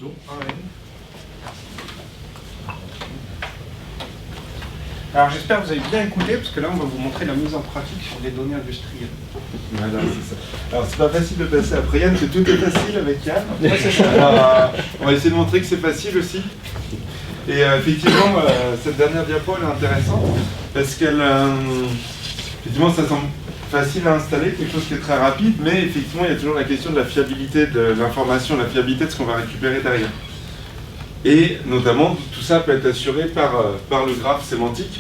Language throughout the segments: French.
photo. Ah ouais. Alors j'espère que vous avez bien écouté, parce que là on va vous montrer la mise en pratique sur des données industrielles. Voilà, c'est ça. Alors c'est pas facile de passer après Yann, que tout est facile avec Yann. Ouais, c'est ça. Alors, on va essayer de montrer que c'est facile aussi. Et effectivement, cette dernière diapo elle est intéressante, parce qu'elle, effectivement ça semble facile à installer, quelque chose qui est très rapide, mais effectivement il y a toujours la question de la fiabilité de l'information, la fiabilité de ce qu'on va récupérer derrière. Et notamment, tout ça peut être assuré par le graphe sémantique.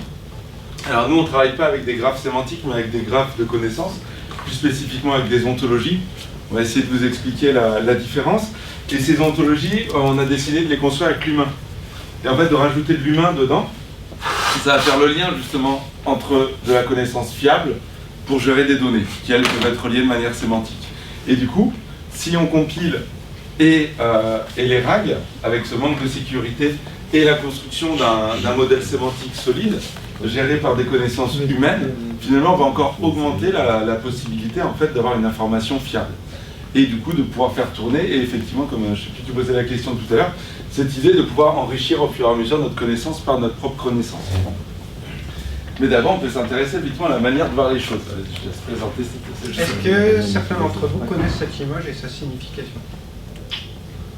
Alors nous, on ne travaille pas avec des graphes sémantiques, mais avec des graphes de connaissances, plus spécifiquement avec des ontologies. On va essayer de vous expliquer la différence. Et ces ontologies, on a décidé de les construire avec l'humain. Et en fait, de rajouter de l'humain dedans, ça va faire le lien justement entre de la connaissance fiable pour gérer des données, qui elles peuvent être liées de manière sémantique. Et du coup, si on compile et les RAG, avec ce manque de sécurité, et la construction d'un modèle sémantique solide, géré par des connaissances humaines, finalement on va encore augmenter la possibilité en fait, d'avoir une information fiable. Et du coup de pouvoir faire tourner, et effectivement, comme je sais plus, tu posais la question tout à l'heure, cette idée de pouvoir enrichir au fur et à mesure notre connaissance par notre propre connaissance. Mais d'abord, on peut s'intéresser effectivement à la manière de voir les choses. Allez, je te laisse présenter cette... Est-ce que certains d'entre vous connaissent cette image et sa signification?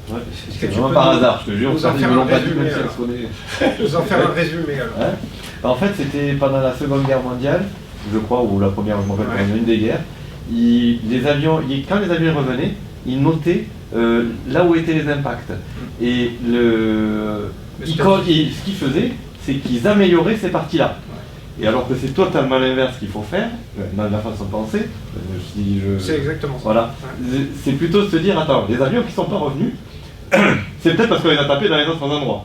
Ouais, c'est vraiment par hasard, je te jure. Vous en faire un résumé, vous en faire un résumé alors. Ouais. En fait, c'était pendant la Seconde Guerre mondiale, je crois, ou la première, je me rappelle pas, une des guerres. Quand les avions revenaient, ils notaient là où étaient les impacts. Et ce qu'ils faisaient, c'est qu'ils amélioraient ces parties-là. Et alors que c'est totalement l'inverse qu'il faut faire, dans la façon de penser. C'est exactement ça. Voilà. Ouais. C'est plutôt de se dire, attends, les avions qui ne sont pas revenus, c'est peut-être parce qu'on les a tapés dans les autres endroits.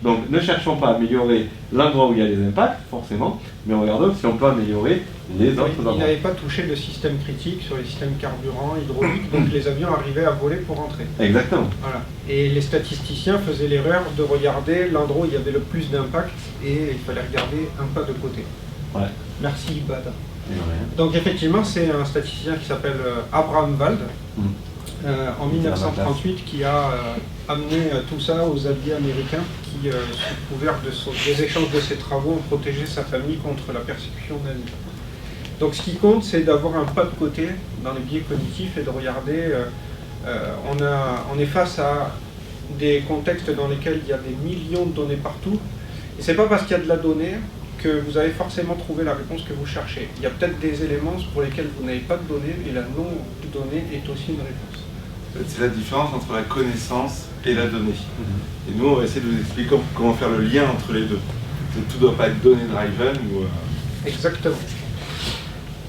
Donc ne cherchons pas à améliorer l'endroit où il y a les impacts, forcément, mais regardons si on peut améliorer les autres endroits. Ils n'avaient pas touché le système critique sur les systèmes carburant, hydraulique, donc les avions arrivaient à voler pour rentrer. Exactement. Voilà. Et les statisticiens faisaient l'erreur de regarder l'endroit où il y avait le plus d'impact et il fallait regarder un pas de côté. Ouais. Merci Bada. Donc effectivement, c'est un statisticien qui s'appelle Abraham Wald, en 1938, qui a amené tout ça aux alliés américains qui, sous couvert des échanges de ses travaux, ont protégé sa famille contre la persécution nazie. Donc ce qui compte, c'est d'avoir un pas de côté dans les biais cognitifs et de regarder, on est face à des contextes dans lesquels il y a des millions de données partout, et c'est pas parce qu'il y a de la donnée que vous avez forcément trouvé la réponse que vous cherchez. Il y a peut-être des éléments pour lesquels vous n'avez pas de données, et la non-donnée est aussi une réponse. C'est la différence entre la connaissance et la donnée. Et nous, on va essayer de vous expliquer comment faire le lien entre les deux. Tout ne doit pas être donnée-driven ou... Exactement.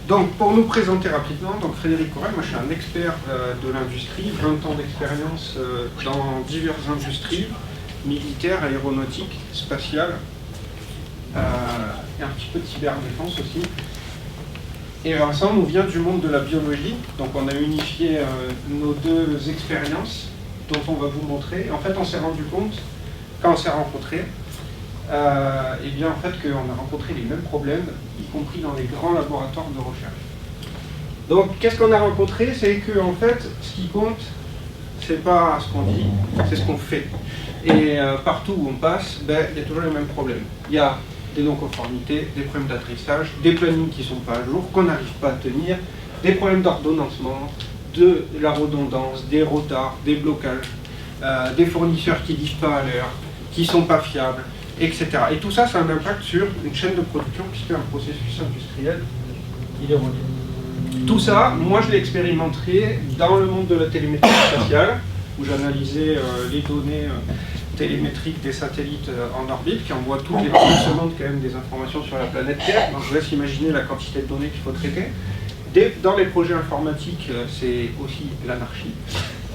Donc, pour nous présenter rapidement, donc Frédéric Correl, moi je suis un expert de l'industrie, 20 ans d'expérience dans diverses industries, militaires, aéronautiques, spatiales, et un petit peu de cyberdéfense aussi. Et Vincent nous vient du monde de la biologie, donc on a unifié nos deux expériences dont on va vous montrer. Et en fait, on s'est rendu compte, quand on s'est rencontrés, et bien en fait qu'on a rencontré les mêmes problèmes, y compris dans les grands laboratoires de recherche. Donc, qu'est-ce qu'on a rencontré? C'est que en fait, ce qui compte, c'est pas ce qu'on dit, c'est ce qu'on fait. Et partout où on passe, il y a toujours les mêmes problèmes. Il y a des non-conformités, des problèmes d'atterrissage, des plannings qui ne sont pas à jour, qu'on n'arrive pas à tenir, des problèmes d'ordonnancement, de la redondance, des retards, des blocages, des fournisseurs qui ne disent pas à l'heure, qui ne sont pas fiables, etc. Et tout ça, ça a un impact sur une chaîne de production puisque un processus industriel, il est relié. Tout ça, moi je l'ai expérimenté dans le monde de la télémétrie spatiale, où j'analysais les données télémétriques des satellites en orbite, qui envoient toutes les petites secondes quand même des informations sur la planète Terre. Donc je vous laisse imaginer la quantité de données qu'il faut traiter. Dans les projets informatiques, c'est aussi l'anarchie,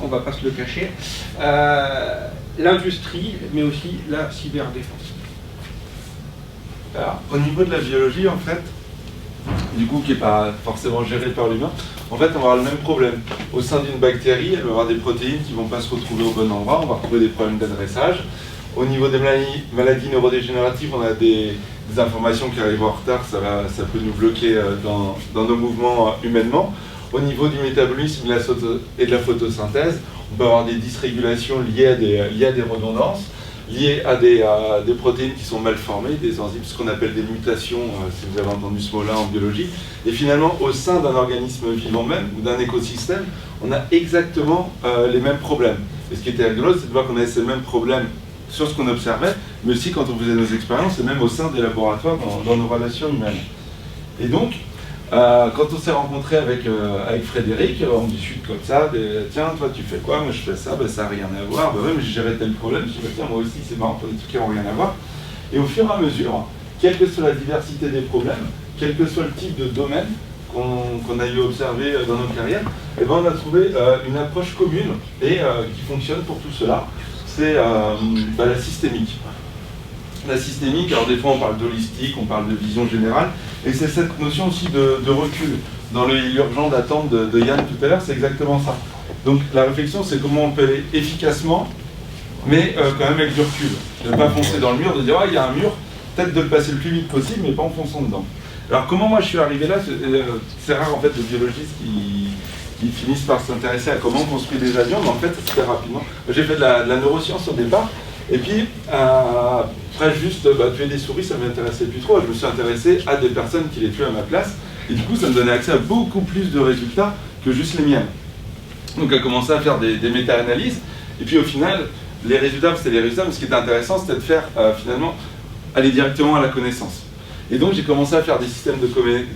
on ne va pas se le cacher. L'industrie, mais aussi la cyberdéfense. Alors, au niveau de la biologie, en fait, du coup, qui n'est pas forcément gérée par l'humain, en fait, on va avoir le même problème. Au sein d'une bactérie, elle va avoir des protéines qui ne vont pas se retrouver au bon endroit, on va retrouver des problèmes d'adressage. Au niveau des maladies neurodégénératives, on a des informations qui arrivent en retard, ça peut nous bloquer dans nos mouvements humainement. au niveau du métabolisme et de la photosynthèse. On peut avoir des dysrégulations liées à des redondances, liées à des protéines qui sont mal formées, des enzymes, ce qu'on appelle des mutations, si vous avez entendu ce mot-là en biologie. Et finalement, au sein d'un organisme vivant même, ou d'un écosystème, on a exactement les mêmes problèmes. Et ce qui était rigolo, c'est de voir qu'on avait ces mêmes problèmes sur ce qu'on observait, mais aussi quand on faisait nos expériences, et même au sein des laboratoires dans nos relations humaines. Et donc, quand on s'est rencontré avec Frédéric, on discute comme ça, tiens, toi tu fais quoi? Moi je fais ça, ça n'a rien à voir, ouais, mais j'ai géré tel problème, je dis, tiens, moi aussi c'est marrant pour des trucs qui n'ont rien à voir. Et au fur et à mesure, quelle que soit la diversité des problèmes, quel que soit le type de domaine qu'on a eu observé dans nos carrières, eh ben, on a trouvé une approche commune et qui fonctionne pour tout cela, c'est la systémique. La systémique, alors des fois on parle d'holistique, on parle de vision générale, et c'est cette notion aussi de recul. Dans l'urgent d'attente de Yann tout à l'heure, c'est exactement ça. Donc la réflexion, c'est comment on peut aller efficacement, mais quand même avec du recul. De ne pas foncer dans le mur, de dire il y a un mur, peut-être de le passer le plus vite possible, mais pas en fonçant dedans. Alors comment moi je suis arrivé là? C'est rare en fait de biologistes qui finissent par s'intéresser à comment on construit des avions, mais en fait c'est très rapidement. J'ai fait de la neuroscience au départ, et puis après juste tuer des souris, ça ne m'intéressait plus trop. Je me suis intéressé à des personnes qui les tuaient à ma place, et du coup ça me donnait accès à beaucoup plus de résultats que juste les miennes. Donc à commencer à faire des méta-analyses, et puis au final, les résultats, c'était les résultats, mais ce qui était intéressant, c'était de faire finalement aller directement à la connaissance. Et donc j'ai commencé à faire des systèmes de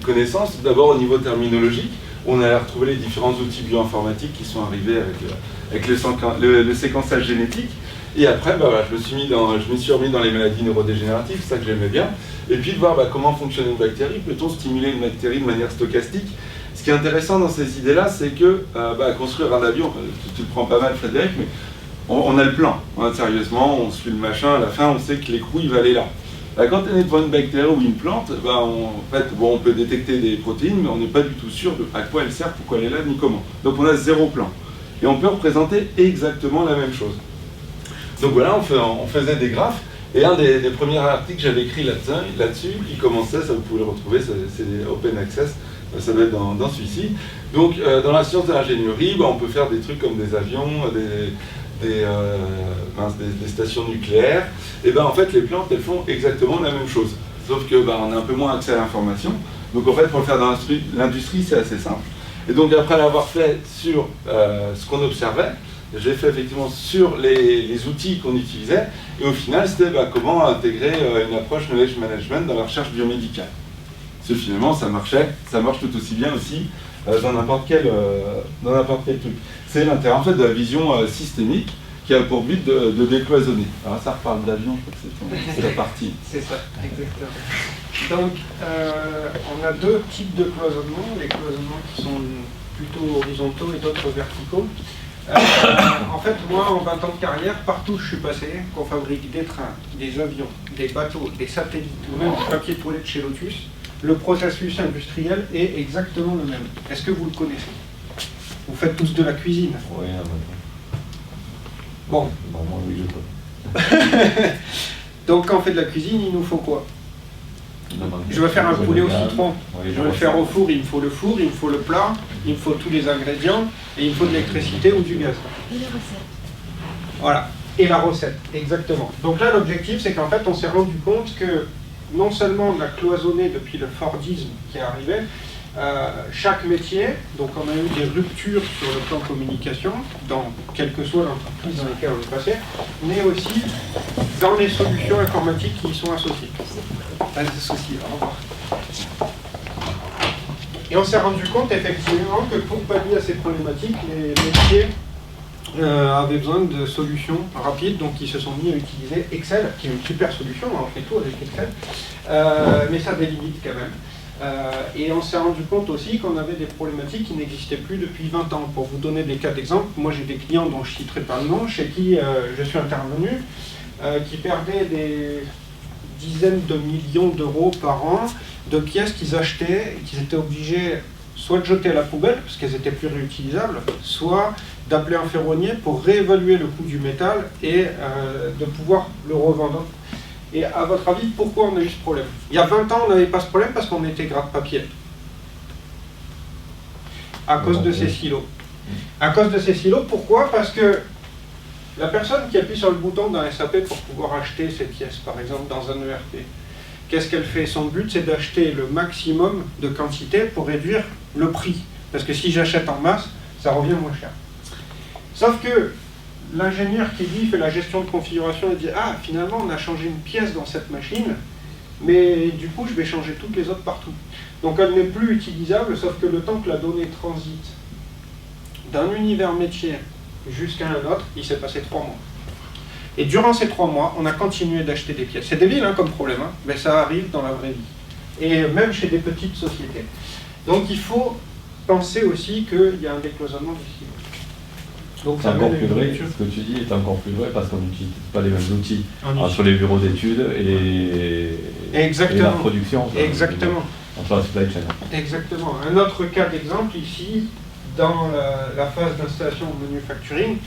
connaissances, d'abord au niveau terminologique, où on allait retrouver les différents outils bioinformatiques qui sont arrivés avec le séquençage génétique. Et après, je me suis remis dans les maladies neurodégénératives, c'est ça que j'aimais bien. Et puis de voir comment fonctionne une bactérie, peut-on stimuler une bactérie de manière stochastique. Ce qui est intéressant dans ces idées-là, c'est que construire un avion, tu le prends pas mal Frédéric, mais on a le plan. Sérieusement, on suit le machin, à la fin on sait que l'écrou il va aller là. Quand on est devant une bactérie ou une plante, on peut détecter des protéines, mais on n'est pas du tout sûr de à quoi elle sert, pourquoi elle est là, ni comment. Donc on a zéro plan. Et on peut représenter exactement la même chose. Donc voilà, on faisait des graphes, et un des premiers articles que j'avais écrit là-dessus, qui commençait, ça vous pouvez le retrouver, c'est Open Access, ça doit être dans celui-ci. Donc dans la science de l'ingénierie, on peut faire des trucs comme des avions, des stations nucléaires. Et en fait les plantes elles font exactement la même chose, sauf que on a un peu moins accès à l'information. Donc en fait pour le faire dans l'industrie c'est assez simple. Et donc après l'avoir fait sur ce qu'on observait, j'ai fait effectivement sur les outils qu'on utilisait, et au final c'était comment intégrer une approche knowledge management dans la recherche biomédicale. Parce que finalement ça marche tout aussi bien aussi dans n'importe quel truc. C'est l'intérêt en fait de la vision systémique qui a pour but de décloisonner. Alors ça reparle d'avion, je crois que c'est la partie. C'est ça, exactement. Donc on a deux types de cloisonnement, les cloisonnements qui sont plutôt horizontaux et d'autres verticaux. En fait, moi, en 20 ans de carrière, partout où je suis passé, qu'on fabrique des trains, des avions, des bateaux, des satellites, ou même du papier toilette chez Lotus, le processus industriel est exactement le même. Est-ce que vous le connaissez? Vous faites tous de la cuisine? Oui, bon. Moi, oui, je peux. Donc, quand on fait de la cuisine, il nous faut quoi? Je veux faire un poulet au citron. Oui, je veux le faire au four, il me faut le four, il me faut le plat, il me faut tous les ingrédients, et il me faut de l'électricité ou du gaz. Et la recette. Voilà. Et la recette, exactement. Donc là, l'objectif, c'est qu'en fait, on s'est rendu compte que non seulement on a cloisonné depuis le Fordisme qui est arrivé, chaque métier, donc on a eu des ruptures sur le plan communication, dans quelle que soit l'entreprise dans laquelle on est passé, mais aussi dans les solutions informatiques qui y sont associées. Au revoir. Et on s'est rendu compte effectivement que pour pallier à ces problématiques, les métiers avaient besoin de solutions rapides, donc ils se sont mis à utiliser Excel, qui est une super solution, on fait tout avec Excel, mais ça a des limites quand même. Et on s'est rendu compte aussi qu'on avait des problématiques qui n'existaient plus depuis 20 ans. Pour vous donner des cas d'exemple, moi j'ai des clients dont je ne citerai pas le nom, chez qui je suis intervenu, qui perdaient des dizaines de millions d'euros par an de pièces qu'ils achetaient et qu'ils étaient obligés soit de jeter à la poubelle, parce qu'elles étaient plus réutilisables, soit d'appeler un ferronnier pour réévaluer le coût du métal et de pouvoir le revendre. Et à votre avis, pourquoi on a eu ce problème? Il y a 20 ans, on n'avait pas ce problème parce qu'on était gratte-papier. à cause de ces silos. À cause de ces silos, pourquoi? Parce que la personne qui appuie sur le bouton dans SAP pour pouvoir acheter ses pièces, par exemple dans un ERP, qu'est-ce qu'elle fait? Son but, c'est d'acheter le maximum de quantité pour réduire le prix. Parce que si j'achète en masse, ça revient moins cher. Sauf que l'ingénieur qui lui fait la gestion de configuration, il dit « Ah, finalement, on a changé une pièce dans cette machine, mais du coup, je vais changer toutes les autres partout. » Donc elle n'est plus utilisable, sauf que le temps que la donnée transite d'un univers métier jusqu'à un autre, il s'est passé 3 mois. Et durant ces 3 mois, on a continué d'acheter des pièces. C'est débile comme problème, mais ça arrive dans la vraie vie. Et même chez des petites sociétés. Donc il faut penser aussi qu'il y a un décloisonnement du silos. Donc c'est encore plus vrai, ce que tu dis est encore plus vrai parce qu'on n'utilise pas les mêmes outils entre les bureaux d'études et la production. Exactement. Entre la supply chain. Exactement. Un autre cas d'exemple ici, dans la phase d'installation manufacturing,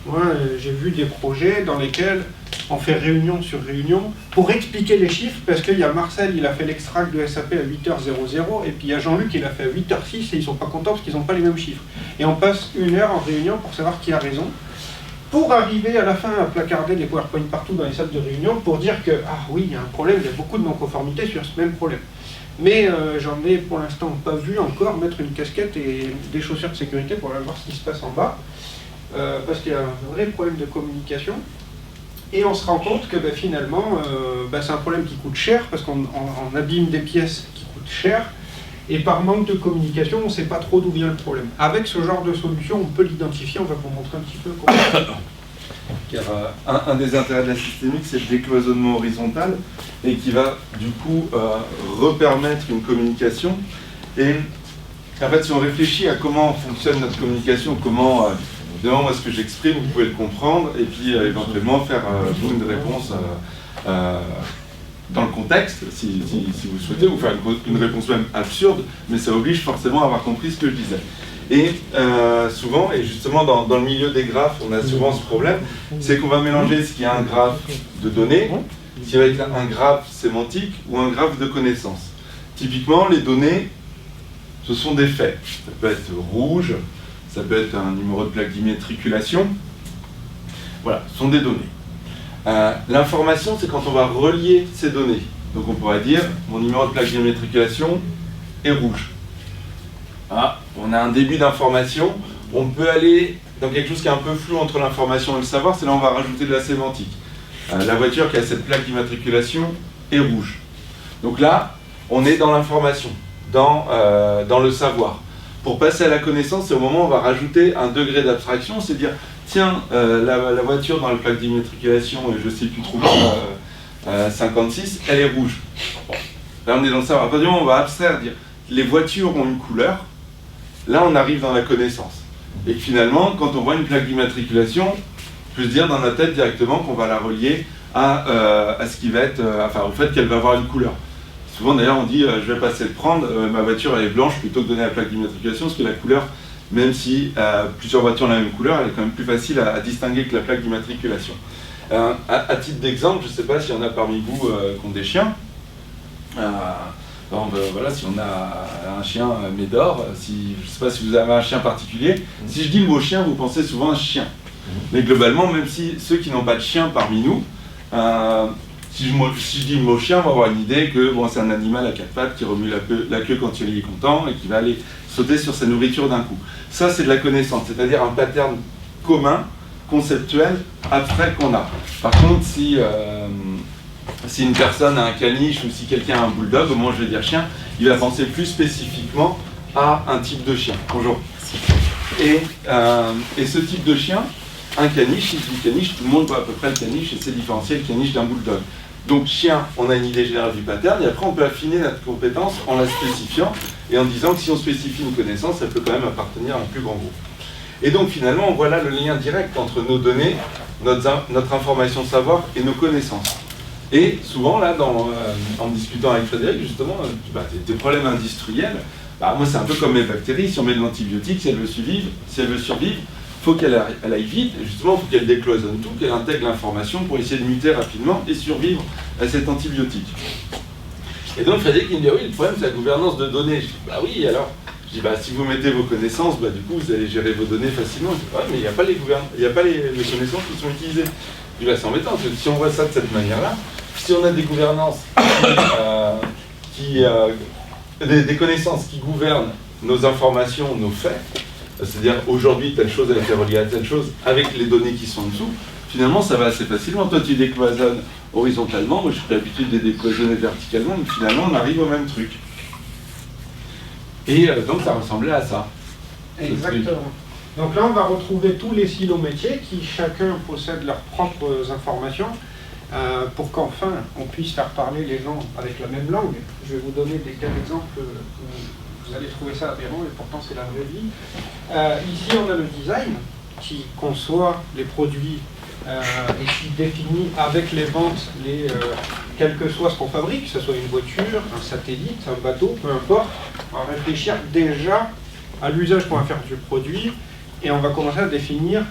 moi j'ai vu des projets dans lesquels on fait réunion sur réunion pour expliquer les chiffres, parce qu'il y a Marcel, il a fait l'extract de SAP à 8h00, et puis il y a Jean-Luc, il a fait à 8h06, et ils ne sont pas contents parce qu'ils n'ont pas les mêmes chiffres. Et on passe 1 heure en réunion pour savoir qui a raison, pour arriver à la fin à placarder des PowerPoint partout dans les salles de réunion, pour dire que, ah oui, il y a un problème, il y a beaucoup de non-conformité sur ce même problème. Mais j'en ai pour l'instant pas vu encore mettre une casquette et des chaussures de sécurité pour aller voir ce qui se passe en bas, parce qu'il y a un vrai problème de communication. Et on se rend compte que finalement, c'est un problème qui coûte cher, parce qu'on abîme des pièces qui coûtent cher, et par manque de communication, on ne sait pas trop d'où vient le problème. Avec ce genre de solution, on peut l'identifier, on va vous montrer un petit peu comment. Car un des intérêts de la systémique, c'est le décloisonnement horizontal, et qui va du coup repermettre une communication. Et en fait, si on réfléchit à comment fonctionne notre communication, comment... Évidemment, moi, ce que j'exprime, vous pouvez le comprendre, et puis éventuellement faire vous une réponse dans le contexte, si vous souhaitez, ou faire une réponse même absurde, mais ça oblige forcément à avoir compris ce que je disais. Et souvent, et justement dans le milieu des graphes, on a souvent ce problème, c'est qu'on va mélanger ce qui est un graphe de données, ce qui va être un graphe sémantique ou un graphe de connaissances. Typiquement, les données, ce sont des faits. Ça peut être rouge, ça peut être un numéro de plaque d'immatriculation. Voilà, ce sont des données. L'information, c'est quand on va relier ces données. Donc on pourrait dire, mon numéro de plaque d'immatriculation est rouge. Ah, on a un début d'information. On peut aller dans quelque chose qui est un peu flou entre l'information et le savoir, c'est là où on va rajouter de la sémantique. La voiture qui a cette plaque d'immatriculation est rouge. Donc là, on est dans l'information, dans le savoir. Pour passer à la connaissance, c'est au moment où on va rajouter un degré d'abstraction, c'est dire, tiens, la voiture dans la plaque d'immatriculation, je ne sais plus trop, 56, elle est rouge. Bon. Là, on est dans le savoir. À partir du moment où on va abstraire, dire, les voitures ont une couleur, là, on arrive dans la connaissance. Et finalement, quand on voit une plaque d'immatriculation, on peut se dire dans la tête directement qu'on va la relier à ce qui va être, au fait qu'elle va avoir une couleur. Souvent d'ailleurs on dit je vais passer le prendre, ma voiture elle est blanche plutôt que donner la plaque d'immatriculation, parce que la couleur, même si plusieurs voitures ont la même couleur, elle est quand même plus facile à distinguer que la plaque d'immatriculation. À titre d'exemple, je ne sais pas s'il y en a parmi vous qui ont des chiens. Voilà, si on a un chien Médor, je ne sais pas si vous avez un chien particulier, si je dis le mot chien, vous pensez souvent à un chien. Mais globalement, même si ceux qui n'ont pas de chien parmi nous, si je dis le mot chien, on va avoir une idée que c'est un animal à 4 pattes qui remue la queue quand il est content et qui va aller sauter sur sa nourriture d'un coup. Ça, c'est de la connaissance, c'est-à-dire un pattern commun, conceptuel, abstrait qu'on a. Par contre, si une personne a un caniche ou si quelqu'un a un bulldog, au moment où je vais dire chien, il va penser plus spécifiquement à un type de chien. Bonjour. Et ce type de chien, un caniche, si je dis caniche, tout le monde voit à peu près le caniche et c'est différencier le caniche d'un bulldog. Donc chien, on a une idée générale du pattern, et après on peut affiner notre compétence en la spécifiant et en disant que si on spécifie une connaissance, elle peut quand même appartenir à un plus grand groupe. Et donc finalement, on voit là le lien direct entre nos données, notre information savoir et nos connaissances. Et souvent là, en discutant avec Frédéric, justement, des problèmes industriels, moi c'est un peu comme mes bactéries, si on met de l'antibiotique, si elle veut survivre, il faut qu'elle aille vite, et justement il faut qu'elle décloisonne tout, qu'elle intègre l'information pour essayer de muter rapidement et survivre à cet antibiotique. Et donc Frédéric il me dit oui, le problème c'est la gouvernance de données. Je dis oui, alors Je dis, bah, si vous mettez vos connaissances, bah, du coup, vous allez gérer vos données facilement. Je dis, ouais, mais il n'y a pas les connaissances qui sont utilisées. Je dis, bah, c'est embêtant, parce que si on voit ça de cette manière-là, si on a des gouvernances, des connaissances qui gouvernent nos informations, nos faits, c'est-à-dire aujourd'hui telle chose a été reliée à telle chose avec les données qui sont en dessous, finalement ça va assez facilement. Toi tu décloisonnes horizontalement, moi j'ai pris l'habitude de décloisonner verticalement, mais finalement on arrive au même truc. Et donc ça ressemblait à ça. Exactement. Donc là on va retrouver tous les silos métiers qui chacun possède leurs propres informations pour qu'enfin on puisse faire parler les gens avec la même langue. Je vais vous donner des cas d'exemples. Vous allez trouver ça aberrant et pourtant c'est la vraie vie. Ici on a le design qui conçoit les produits et qui définit avec les ventes, quel que soit ce qu'on fabrique, que ce soit une voiture, un satellite, un bateau, peu importe, on va réfléchir déjà à l'usage qu'on va faire du produit et on va commencer à définir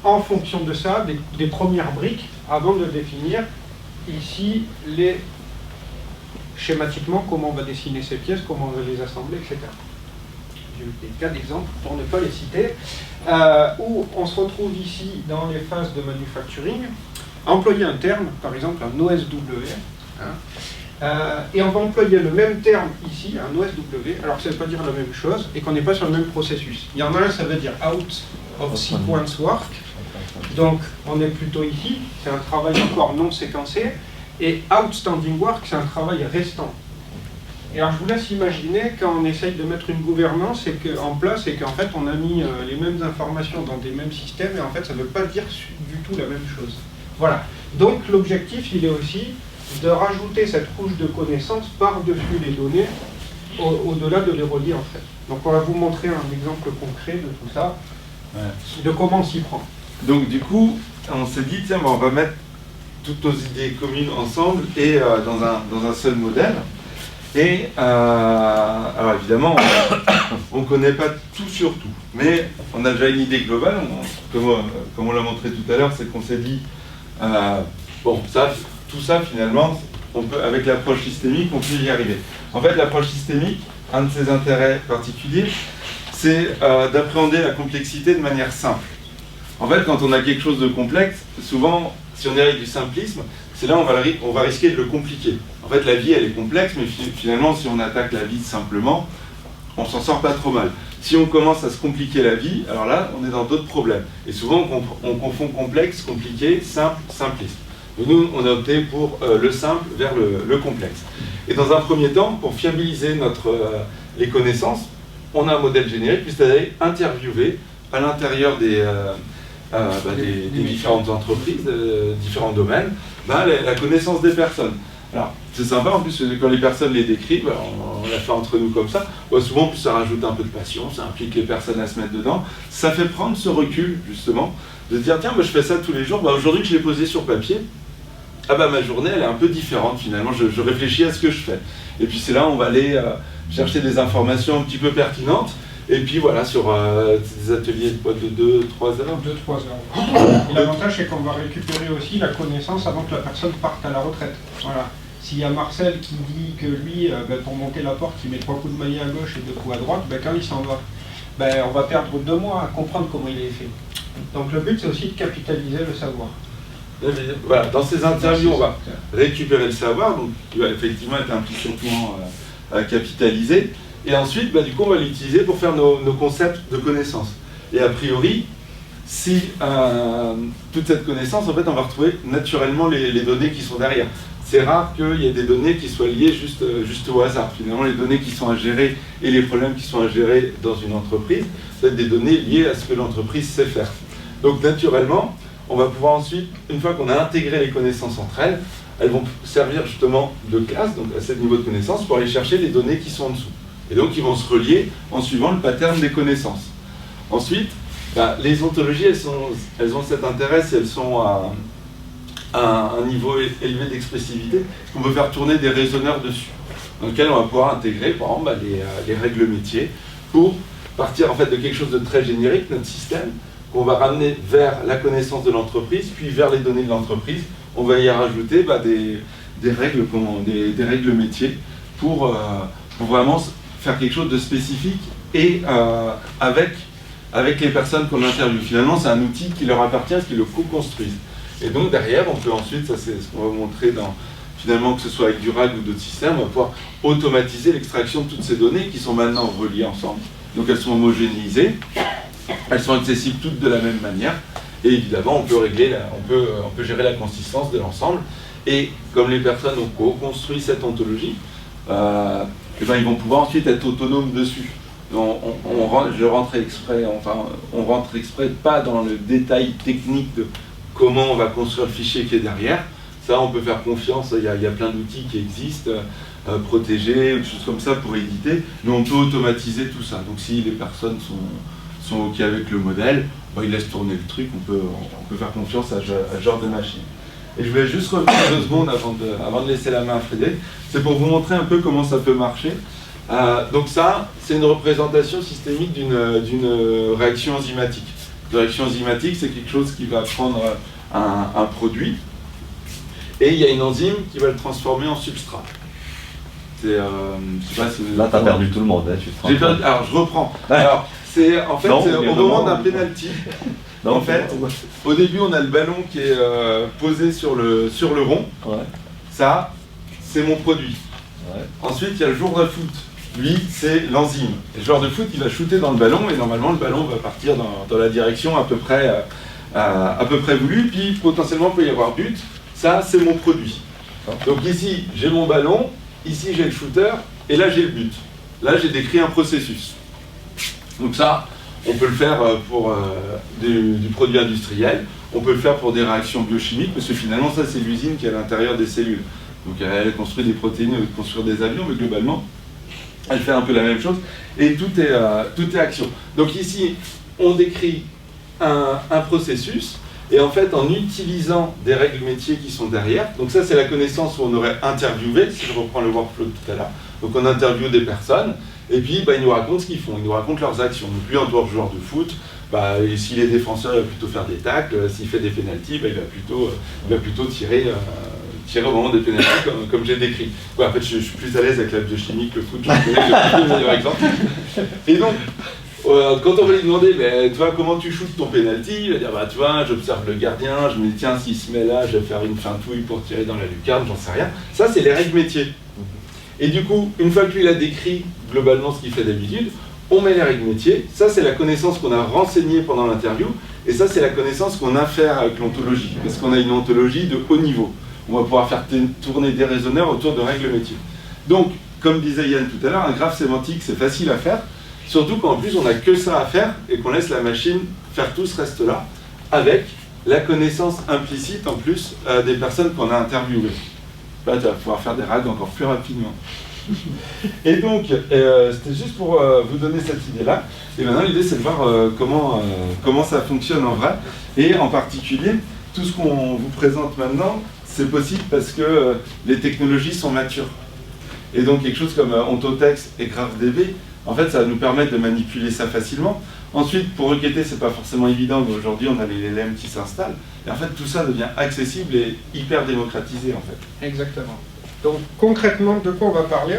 en fonction de ça des premières briques avant de définir ici schématiquement comment on va dessiner ces pièces, comment on va les assembler, etc. J'ai eu des cas d'exemples pour ne pas les citer, où on se retrouve ici dans les phases de manufacturing, à employer un terme, par exemple un OSW, et on va employer le même terme ici, un OSW, alors que ça ne veut pas dire la même chose, et qu'on n'est pas sur le même processus. Il y en a un, ça veut dire out of sequence work, donc on est plutôt ici, c'est un travail encore non séquencé, et outstanding work, c'est un travail restant. Et alors je vous laisse imaginer quand on essaye de mettre une gouvernance en place et qu'en fait on a mis les mêmes informations dans des mêmes systèmes et en fait ça ne veut pas dire du tout la même chose. Voilà. Donc l'objectif il est aussi de rajouter cette couche de connaissances par-dessus les données au-delà de les relier en fait. Donc on va vous montrer un exemple concret de tout ça, de comment on s'y prend. Donc du coup on s'est dit tiens on va mettre toutes nos idées communes ensemble et dans un seul modèle. Et alors évidemment, on ne connaît pas tout sur tout, mais on a déjà une idée globale, comme on l'a montré tout à l'heure, c'est qu'on s'est dit, bon, tout ça finalement, avec l'approche systémique, on peut y arriver. En fait, l'approche systémique, un de ses intérêts particuliers, c'est d'appréhender la complexité de manière simple. En fait, quand on a quelque chose de complexe, souvent, si on est avec du simplisme, c'est là où on va risquer de le compliquer. En fait, la vie, elle est complexe, mais finalement, si on attaque la vie simplement, on s'en sort pas trop mal. Si on commence à se compliquer la vie, alors là, on est dans d'autres problèmes. Et souvent, on confond complexe, compliqué, simple, simpliste. Mais nous, on a opté pour le simple vers le complexe. Et dans un premier temps, pour fiabiliser les connaissances, on a un modèle générique, puis c'est-à-dire interviewer à l'intérieur des différentes entreprises, différents domaines, la connaissance des personnes. Alors, c'est sympa, en plus, quand les personnes les décrivent, on l'a fait entre nous comme ça, souvent, en plus, ça rajoute un peu de passion, ça implique les personnes à se mettre dedans, ça fait prendre ce recul, justement, de dire, tiens, moi, je fais ça tous les jours, aujourd'hui que je l'ai posé sur papier, ma journée, elle est un peu différente, finalement, je réfléchis à ce que je fais. Et puis, c'est là où on va aller chercher des informations un petit peu pertinentes, et puis voilà, sur des ateliers de 2-3 heures. 2-3 heures. Et l'avantage, c'est qu'on va récupérer aussi la connaissance avant que la personne parte à la retraite. Voilà. S'il y a Marcel qui dit que lui, pour monter la porte, il met 3 coups de maillet à gauche et 2 coups à droite, quand il s'en va, on va perdre 2 mois à comprendre comment il est fait. Donc le but, c'est aussi de capitaliser le savoir. Voilà, dans ces interviews, on va récupérer le savoir, donc il va effectivement être implicitement capitalisé. Et ensuite, du coup, on va l'utiliser pour faire nos concepts de connaissances. Et a priori, si toute cette connaissance, en fait, on va retrouver naturellement les données qui sont derrière. C'est rare qu'il y ait des données qui soient liées juste au hasard. Finalement, les données qui sont à gérer et les problèmes qui sont à gérer dans une entreprise, ça va être des données liées à ce que l'entreprise sait faire. Donc, naturellement, on va pouvoir ensuite, une fois qu'on a intégré les connaissances entre elles vont servir justement de classe, donc à ce niveau de connaissances, pour aller chercher les données qui sont en dessous. Et donc, ils vont se relier en suivant le pattern des connaissances. Ensuite, les ontologies, elles ont cet intérêt si elles sont à un niveau élevé d'expressivité, qu'on peut faire tourner des raisonneurs dessus, dans lesquels on va pouvoir intégrer, par exemple, les règles métiers, pour partir en fait de quelque chose de très générique, notre système, qu'on va ramener vers la connaissance de l'entreprise, puis vers les données de l'entreprise. On va y rajouter des règles métiers pour vraiment faire quelque chose de spécifique et avec les personnes qu'on interviewe. Finalement, c'est un outil qui leur appartient, ce qu'ils le co-construisent. Et donc derrière, on peut ensuite, ça c'est ce qu'on va montrer finalement, que ce soit avec du RAG ou d'autres systèmes, on va pouvoir automatiser l'extraction de toutes ces données qui sont maintenant reliées ensemble. Donc elles sont homogénéisées, elles sont accessibles toutes de la même manière, et évidemment, on peut gérer la consistance de l'ensemble. Et comme les personnes ont co-construit cette ontologie, ils vont pouvoir ensuite être autonomes dessus. On rentre exprès pas dans le détail technique de comment on va construire le fichier qui est derrière. Ça, on peut faire confiance, il y a plein d'outils qui existent, protégés, ou des choses comme ça pour éditer, mais on peut automatiser tout ça. Donc si les personnes sont OK avec le modèle, ils laissent tourner le truc, on peut faire confiance à ce genre de machine. Et je voulais juste revenir 2 secondes avant de laisser la main à Frédéric, c'est pour vous montrer un peu comment ça peut marcher. Donc ça, c'est une représentation systémique d'une réaction enzymatique. Une réaction enzymatique, c'est quelque chose qui va prendre un produit, et il y a une enzyme qui va le transformer en substrat. Je sais pas si là, tu as perdu tout le monde. Hein, alors, je reprends. Alors, au moment d'un penalty. En fait, au début, on a le ballon qui est posé sur le rond. Ouais. Ça, c'est mon produit. Ouais. Ensuite, il y a le joueur de foot. Lui, c'est l'enzyme. Et le joueur de foot, il va shooter dans le ballon, et normalement, le ballon va partir dans la direction à peu près voulue. Puis, potentiellement, il peut y avoir but. Ça, c'est mon produit. Donc ici, j'ai mon ballon. Ici, j'ai le shooter. Et là, j'ai le but. Là, j'ai décrit un processus. Donc ça, on peut le faire pour du produit industriel, on peut le faire pour des réactions biochimiques, parce que finalement, ça, c'est l'usine qui est à l'intérieur des cellules. Donc elle construit des protéines, elle construit des avions, mais globalement, elle fait un peu la même chose, et tout est action. Donc ici, on décrit un processus, et en fait, en utilisant des règles métiers qui sont derrière, donc ça, c'est la connaissance où on aurait interviewé, si je reprends le workflow de tout à l'heure, donc on interviewe des personnes, et puis, ils nous racontent ce qu'ils font, ils nous racontent leurs actions. Donc lui, en tant que joueur de foot, s'il est défenseur, il va plutôt faire des tacles, s'il fait des pénaltys, il va plutôt tirer au moment des pénaltys, comme j'ai décrit. Ouais, en fait, je suis plus à l'aise avec la biochimie que le foot, je connais le meilleur exemple. Et donc, quand on va lui demander, toi, comment tu shootes ton pénalty, il va dire, tu vois, j'observe le gardien, je me dis, tiens, s'il se met là, je vais faire une feintouille pour tirer dans la lucarne, j'en sais rien. Ça, c'est les règles métiers. Et du coup, une fois que lui il a décrit globalement ce qu'il fait d'habitude, on met les règles métiers. Ça, c'est la connaissance qu'on a renseignée pendant l'interview. Et ça, c'est la connaissance qu'on a fait avec l'ontologie. Parce qu'on a une ontologie de haut niveau. On va pouvoir faire tourner des raisonneurs autour de règles métiers. Donc, comme disait Yann tout à l'heure, un graphe sémantique, c'est facile à faire. Surtout quand en plus, on n'a que ça à faire et qu'on laisse la machine faire tout ce reste-là avec la connaissance implicite en plus des personnes qu'on a interviewées. Là, tu vas pouvoir faire des rags encore plus rapidement. Et donc, c'était juste pour vous donner cette idée-là. Et maintenant, l'idée, c'est de voir comment ça fonctionne en vrai. Et en particulier, tout ce qu'on vous présente maintenant, c'est possible parce que les technologies sont matures. Et donc, quelque chose comme OntoText et GraphDB, en fait, ça va nous permettre de manipuler ça facilement. Ensuite, pour requêter, c'est pas forcément évident, mais aujourd'hui, on a les LLM qui s'installent. Et en fait, tout ça devient accessible et hyper démocratisé, en fait. Exactement. Donc, concrètement, de quoi on va parler?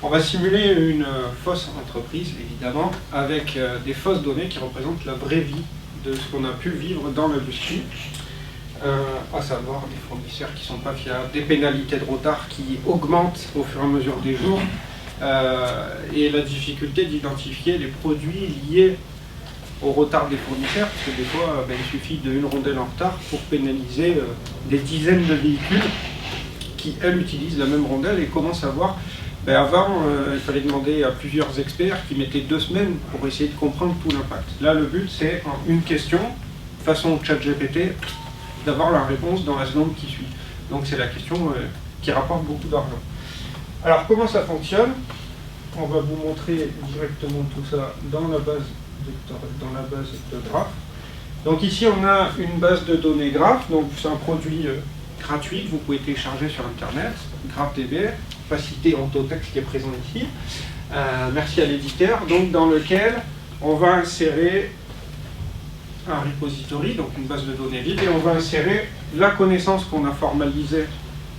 On va simuler une fausse entreprise, évidemment, avec des fausses données qui représentent la vraie vie de ce qu'on a pu vivre dans l'industrie. À savoir des fournisseurs qui ne sont pas fiables, des pénalités de retard qui augmentent au fur et à mesure des jours, et la difficulté d'identifier les produits liés au retard des fournisseurs, parce que des fois, il suffit d'une rondelle en retard pour pénaliser des dizaines de véhicules qui, elles, utilisent la même rondelle, et comment savoir. Avant, il fallait demander à plusieurs experts qui mettaient 2 semaines pour essayer de comprendre tout l'impact. Là, le but, c'est en une question, façon ChatGPT, d'avoir la réponse dans la seconde qui suit. Donc c'est la question qui rapporte beaucoup d'argent. Alors comment ça fonctionne? On va vous montrer directement tout ça dans la base de graphes. Donc ici on a une base de données graphes, donc c'est un produit gratuit que vous pouvez télécharger sur internet, GraphDB, pas cité OntoText qui est présent ici. Merci à l'éditeur, donc dans lequel on va insérer un repository, donc une base de données vide, et on va insérer la connaissance qu'on a formalisée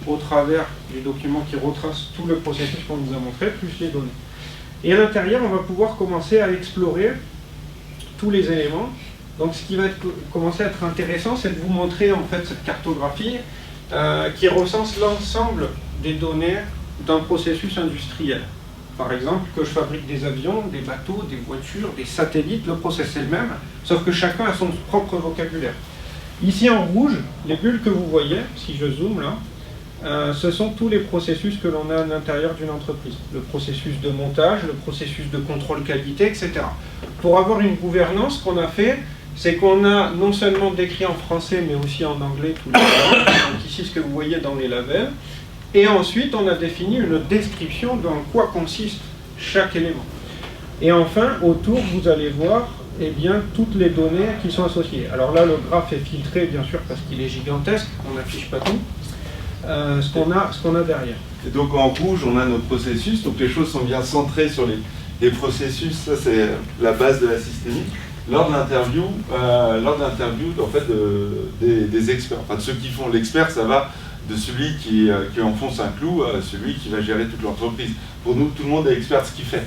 au travers du document qui retrace tout le processus qu'on nous a montré, plus les données. Et à l'intérieur, on va pouvoir commencer à explorer tous les éléments. Donc ce qui va commencer à être intéressant, c'est de vous montrer en fait cette cartographie qui recense l'ensemble des données d'un processus industriel. Par exemple, que je fabrique des avions, des bateaux, des voitures, des satellites, le process est le même, sauf que chacun a son propre vocabulaire. Ici en rouge, les bulles que vous voyez, si je zoome là, ce sont tous les processus que l'on a à l'intérieur d'une entreprise. Le processus de montage, le processus de contrôle qualité, etc. Pour avoir une gouvernance, ce qu'on a fait, c'est qu'on a non seulement décrit en français, mais aussi en anglais tous les labels. Donc ici, ce que vous voyez dans les labels. Et ensuite, on a défini une description dans quoi consiste chaque élément. Et enfin, autour, vous allez voir eh bien, toutes les données qui sont associées. Alors là, le graphe est filtré, bien sûr, parce qu'il est gigantesque. On n'affiche pas tout. Ce qu'on a derrière. Et donc en rouge, on a nos processus. Donc les choses sont bien centrées sur les processus. Ça, c'est la base de la systémique. Lors de l'interview, en fait, des experts. Enfin, de ceux qui font l'expert, ça va de celui qui enfonce un clou à celui qui va gérer toute l'entreprise. Pour nous, tout le monde est expert de ce qu'il fait.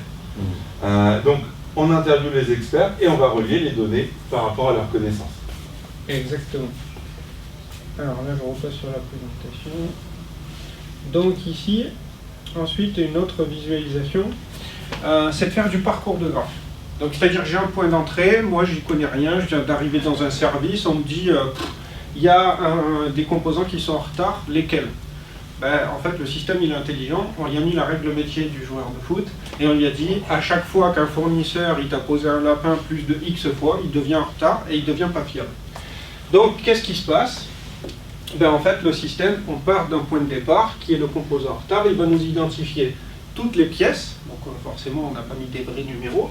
Donc, on interviewe les experts et on va relier les données par rapport à leurs connaissances. Exactement. Alors là, je repasse sur la présentation. Donc ici, ensuite, une autre visualisation, c'est de faire du parcours de graphe. Donc, c'est-à-dire que j'ai un point d'entrée, moi, j'y connais rien, je viens d'arriver dans un service, on me dit, il y a des composants qui sont en retard, lesquels? En fait, le système, il est intelligent, on lui a mis la règle métier du joueur de foot, et on lui a dit, à chaque fois qu'un fournisseur, il t'a posé un lapin plus de X fois, il devient en retard et il devient pas fiable. Donc, qu'est-ce qui se passe? En fait, le système, on part d'un point de départ, qui est le composant en retard, il va nous identifier toutes les pièces, donc forcément on n'a pas mis des vrais numéros,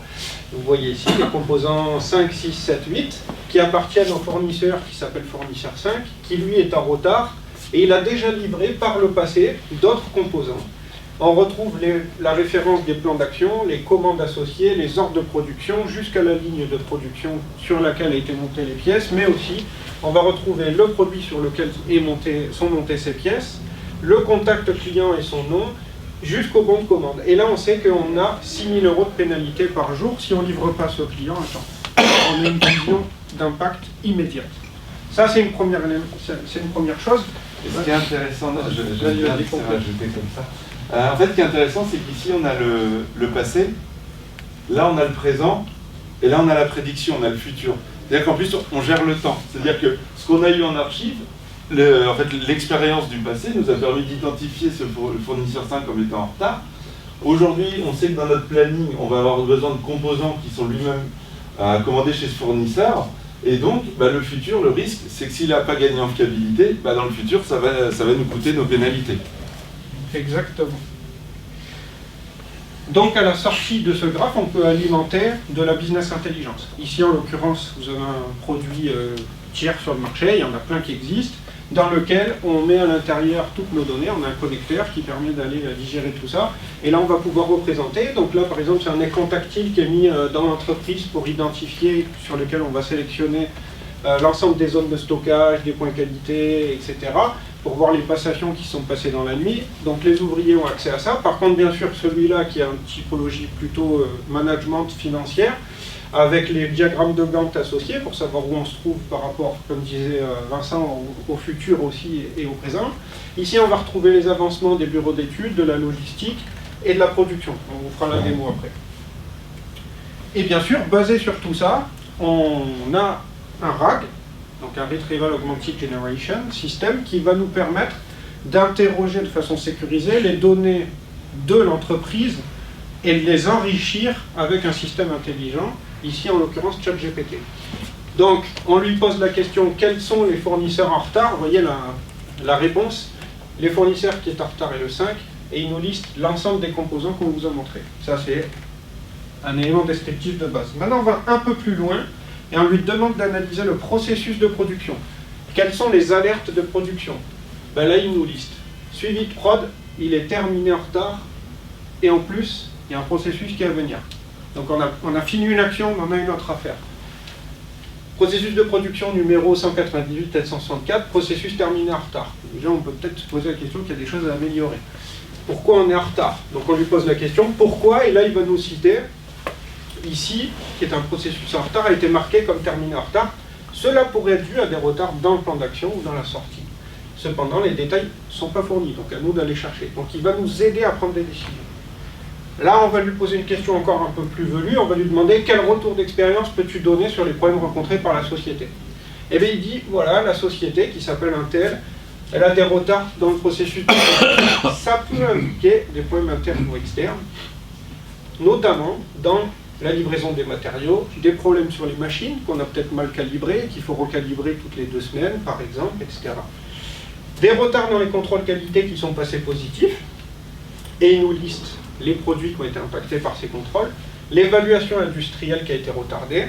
vous voyez ici les composants 5, 6, 7, 8, qui appartiennent au fournisseur qui s'appelle fournisseur 5, qui lui est en retard, et il a déjà livré par le passé d'autres composants. On retrouve la référence des plans d'action, les commandes associées, les ordres de production, jusqu'à la ligne de production sur laquelle a été montées les pièces, mais aussi on va retrouver le produit sur lequel sont montées ces pièces, le contact client et son nom, jusqu'au bon de commande. Et là, on sait qu'on a 6 000 € de pénalité par jour si on ne livre pas ce client à temps. On a une vision d'impact immédiate. Ça, c'est une première chose. Et ce qui est intéressant, je vais bien rajouter comme ça. En fait, ce qui est intéressant, c'est qu'ici, on a le passé, là, on a le présent, et là, on a la prédiction, on a le futur. C'est-à-dire qu'en plus, on gère le temps. C'est-à-dire que ce qu'on a eu en archive, en fait, l'expérience du passé nous a permis d'identifier ce fournisseur 5 comme étant en retard. Aujourd'hui, on sait que dans notre planning, on va avoir besoin de composants qui sont lui-même commandés chez ce fournisseur. Et donc, le futur, le risque, c'est que s'il n'a pas gagné en fiabilité, dans le futur, ça va nous coûter nos pénalités. Exactement. Donc, à la sortie de ce graphe, on peut alimenter de la business intelligence. Ici, en l'occurrence, vous avez un produit tiers sur le marché, il y en a plein qui existent, dans lequel on met à l'intérieur toutes nos données, on a un connecteur qui permet d'aller digérer tout ça, et là on va pouvoir représenter, donc là par exemple c'est un écran tactile qui est mis dans l'entreprise pour identifier, sur lequel on va sélectionner l'ensemble des zones de stockage, des points qualité, etc., pour voir les passations qui sont passées dans la nuit, donc les ouvriers ont accès à ça. Par contre bien sûr celui-là qui a une typologie plutôt management financière, avec les diagrammes de Gantt associés pour savoir où on se trouve par rapport, comme disait Vincent, au futur aussi et au présent. Ici, on va retrouver les avancements des bureaux d'études, de la logistique et de la production. On vous fera la démo après. Et bien sûr, basé sur tout ça, on a un RAG, donc un Retrieval Augmented Generation System, qui va nous permettre d'interroger de façon sécurisée les données de l'entreprise et de les enrichir avec un système intelligent, ici en l'occurrence ChatGPT. Donc on lui pose la question, quels sont les fournisseurs en retard? Vous voyez la réponse, les fournisseurs qui est en retard est le 5, et il nous liste l'ensemble des composants qu'on vous a montré. Ça c'est un élément descriptif de base. Maintenant on va un peu plus loin, et on lui demande d'analyser le processus de production. Quelles sont les alertes de production? Là il nous liste. Suivi de prod, il est terminé en retard, et en plus, il y a un processus qui est à venir. Donc on a fini une action, mais on a une autre à faire. Processus de production numéro 198-764, processus terminé en retard. Déjà, on peut peut-être se poser la question qu'il y a des choses à améliorer. pourquoi on est en retard. Donc on lui pose la question, pourquoi, et là il va nous citer, ici, qui est un processus en retard, a été marqué comme terminé en retard. Cela pourrait être dû à des retards dans le plan d'action ou dans la sortie. Cependant, les détails ne sont pas fournis, donc à nous d'aller chercher. Donc il va nous aider à prendre des décisions. Là, on va lui poser une question encore un peu plus velue, on va lui demander quel retour d'expérience peux-tu donner sur les problèmes rencontrés par la société. Et bien il dit, voilà, la société qui s'appelle Intel, elle a des retards dans le processus. Ça peut impliquer des problèmes internes ou externes, notamment dans la livraison des matériaux, des problèmes sur les machines qu'on a peut-être mal calibrées, qu'il faut recalibrer toutes les 2 semaines, par exemple, etc. Des retards dans les contrôles qualité qui sont passés positifs, et il nous liste les produits qui ont été impactés par ces contrôles, l'évaluation industrielle qui a été retardée,